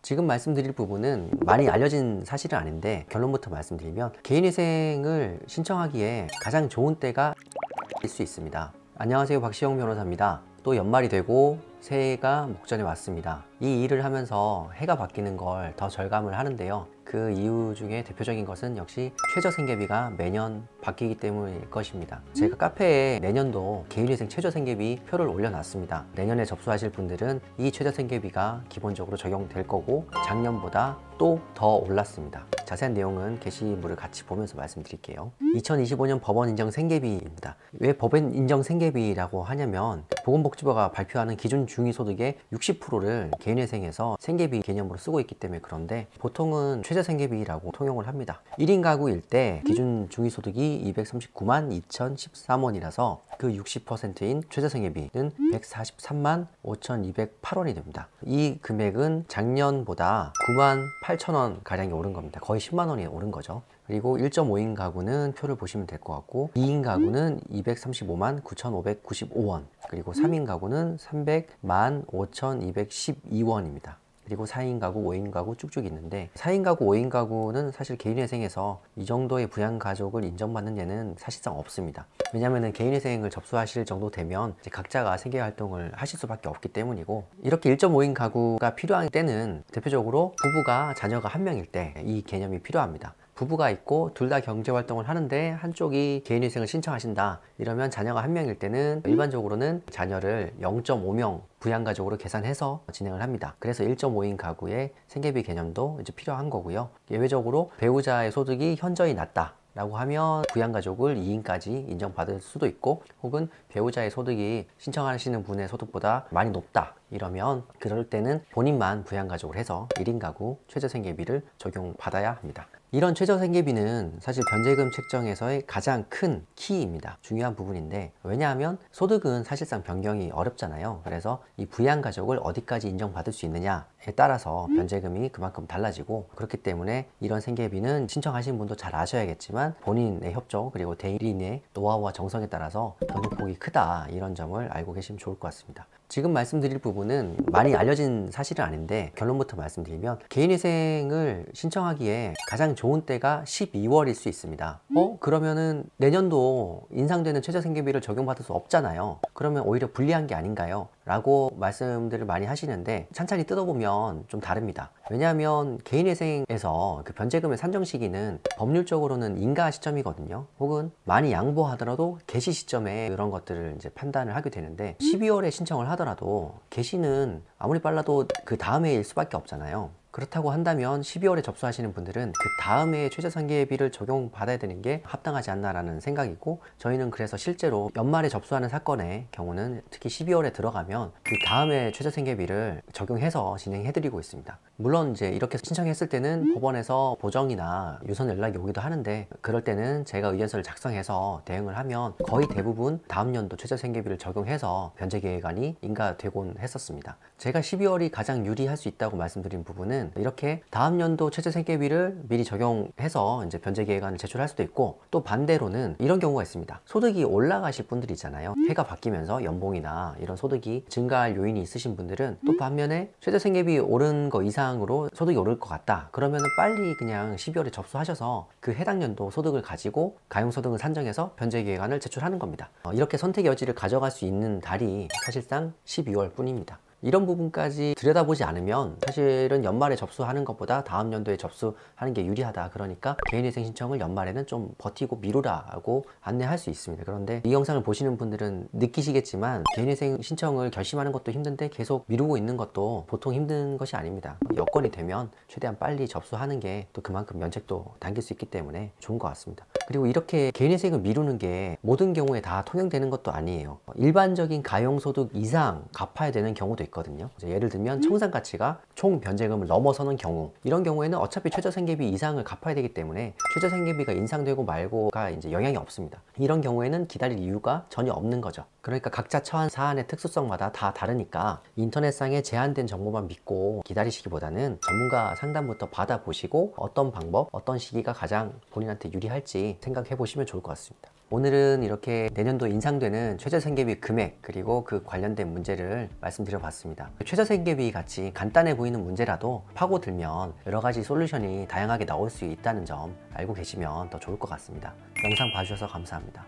지금 말씀드릴 부분은 많이 알려진 사실은 아닌데 결론부터 말씀드리면 개인회생을 신청하기에 가장 좋은 때가 일 수 있습니다. 안녕하세요, 박시영 변호사입니다. 또 연말이 되고 새해가 목전에 왔습니다. 이 일을 하면서 해가 바뀌는 걸 더 절감을 하는데요. 그 이유 중에 대표적인 것은 역시 최저생계비가 매년 바뀌기 때문일 것입니다. 제가 카페에 내년도 개인회생 최저생계비 표를 올려놨습니다. 내년에 접수하실 분들은 이 최저생계비가 기본적으로 적용될 거고 작년보다 또 더 올랐습니다. 자세한 내용은 게시물을 같이 보면서 말씀드릴게요. 2025년 법원 인정 생계비입니다. 왜 법원 인정 생계비라고 하냐면 보건복지부가 발표하는 기준 중위소득의 60%를 개인회생에서 생계비 개념으로 쓰고 있기 때문에 그런데 보통은 최저생계비라고 통용을 합니다. 1인 가구일 때 기준 중위소득이 239만 2013원이라서 그 60%인 최저생계비는 143만 5208원이 됩니다. 이 금액은 작년보다 9만 8천원 가량이 오른 겁니다. 거의 10만 원이 오른 거죠. 그리고 1.5인 가구는 표를 보시면 될 것 같고 2인 가구는 235만 9,595원 그리고 3인 가구는 300만 5,212원입니다. 그리고 4인 가구, 5인 가구 쭉쭉 있는데 4인 가구, 5인 가구는 사실 개인회생에서 이 정도의 부양가족을 인정받는 예는 사실상 없습니다. 왜냐하면 개인회생을 접수하실 정도 되면 이제 각자가 생계활동을 하실 수밖에 없기 때문이고 이렇게 1.5인 가구가 필요한 때는 대표적으로 부부가 자녀가 한 명일 때 이 개념이 필요합니다. 부부가 있고 둘 다 경제활동을 하는데 한쪽이 개인회생을 신청하신다 이러면 자녀가 한 명일 때는 일반적으로는 자녀를 0.5명 부양가족으로 계산해서 진행을 합니다. 그래서 1.5인 가구의 생계비 개념도 이제 필요한 거고요. 예외적으로 배우자의 소득이 현저히 낮다 라고 하면 부양가족을 2인까지 인정받을 수도 있고 혹은 배우자의 소득이 신청하시는 분의 소득보다 많이 높다 이러면 그럴 때는 본인만 부양가족을 해서 1인 가구 최저생계비를 적용받아야 합니다. 이런 최저생계비는 사실 변제금 책정에서의 가장 큰 키입니다. 중요한 부분인데 왜냐하면 소득은 사실상 변경이 어렵잖아요. 그래서 이 부양가족을 어디까지 인정받을 수 있느냐에 따라서 변제금이 그만큼 달라지고 그렇기 때문에 이런 생계비는 신청하신 분도 잘 아셔야겠지만 본인의 협조 그리고 대리인의 노하우와 정성에 따라서 변동폭이 크다 이런 점을 알고 계시면 좋을 것 같습니다. 지금 말씀드릴 부분은 많이 알려진 사실은 아닌데 결론부터 말씀드리면 개인회생을 신청하기에 가장 좋은 때가 12월일 수 있습니다. 그러면은 내년도 인상되는 최저생계비를 적용받을 수 없잖아요. 그러면 오히려 불리한 게 아닌가요? 라고 말씀들을 많이 하시는데 찬찬히 뜯어보면 좀 다릅니다. 왜냐하면 개인회생에서 그 변제금의 산정 시기는 법률적으로는 인가 시점이거든요. 혹은 많이 양보하더라도 개시 시점에 그런 것들을 이제 판단을 하게 되는데 12월에 신청을 하더라도 개시는 아무리 빨라도 그 다음 해일 수밖에 없잖아요. 그렇다고 한다면 12월에 접수하시는 분들은 그 다음에 최저생계비를 적용받아야 되는 게 합당하지 않나라는 생각이고 저희는 그래서 실제로 연말에 접수하는 사건의 경우는 특히 12월에 들어가면 그 다음에 최저생계비를 적용해서 진행해드리고 있습니다. 물론 이제 이렇게 신청했을 때는 법원에서 보정이나 유선 연락이 오기도 하는데 그럴 때는 제가 의견서를 작성해서 대응을 하면 거의 대부분 다음 연도 최저생계비를 적용해서 변제계획안이 인가되곤 했었습니다. 제가 12월이 가장 유리할 수 있다고 말씀드린 부분은 이렇게 다음 연도 최저생계비를 미리 적용해서 이제 변제계획안을 제출할 수도 있고 또 반대로는 이런 경우가 있습니다. 소득이 올라가실 분들이 있잖아요. 해가 바뀌면서 연봉이나 이런 소득이 증가할 요인이 있으신 분들은 또 반면에 최저생계비 오른 거 이상으로 소득이 오를 것 같다. 그러면 빨리 그냥 12월에 접수하셔서 그 해당 연도 소득을 가지고 가용소득을 산정해서 변제계획안을 제출하는 겁니다. 이렇게 선택의 여지를 가져갈 수 있는 달이 사실상 12월 뿐입니다. 이런 부분까지 들여다보지 않으면 사실은 연말에 접수하는 것보다 다음 연도에 접수하는 게 유리하다. 그러니까 개인회생 신청을 연말에는 좀 버티고 미루라고 안내할 수 있습니다. 그런데 이 영상을 보시는 분들은 느끼시겠지만 개인회생 신청을 결심하는 것도 힘든데 계속 미루고 있는 것도 보통 힘든 것이 아닙니다. 여건이 되면 최대한 빨리 접수하는 게 또 그만큼 면책도 당길 수 있기 때문에 좋은 것 같습니다. 그리고 이렇게 개인회생을 미루는 게 모든 경우에 다 통용되는 것도 아니에요. 일반적인 가용소득 이상 갚아야 되는 경우도 있거든요. 예를 들면 청산가치가 총 변제금을 넘어서는 경우 이런 경우에는 어차피 최저생계비 이상을 갚아야 되기 때문에 최저생계비가 인상되고 말고가 이제 영향이 없습니다. 이런 경우에는 기다릴 이유가 전혀 없는 거죠. 그러니까 각자 처한 사안의 특수성마다 다 다르니까 인터넷상에 제한된 정보만 믿고 기다리시기보다는 전문가 상담부터 받아보시고 어떤 방법, 어떤 시기가 가장 본인한테 유리할지 생각해 보시면 좋을 것 같습니다. 오늘은 이렇게 내년도 인상되는 최저생계비 금액 그리고 그 관련된 문제를 말씀드려 봤습니다. 최저생계비 같이 간단해 보이는 문제라도 파고들면 여러 가지 솔루션이 다양하게 나올 수 있다는 점 알고 계시면 더 좋을 것 같습니다. 영상 봐주셔서 감사합니다.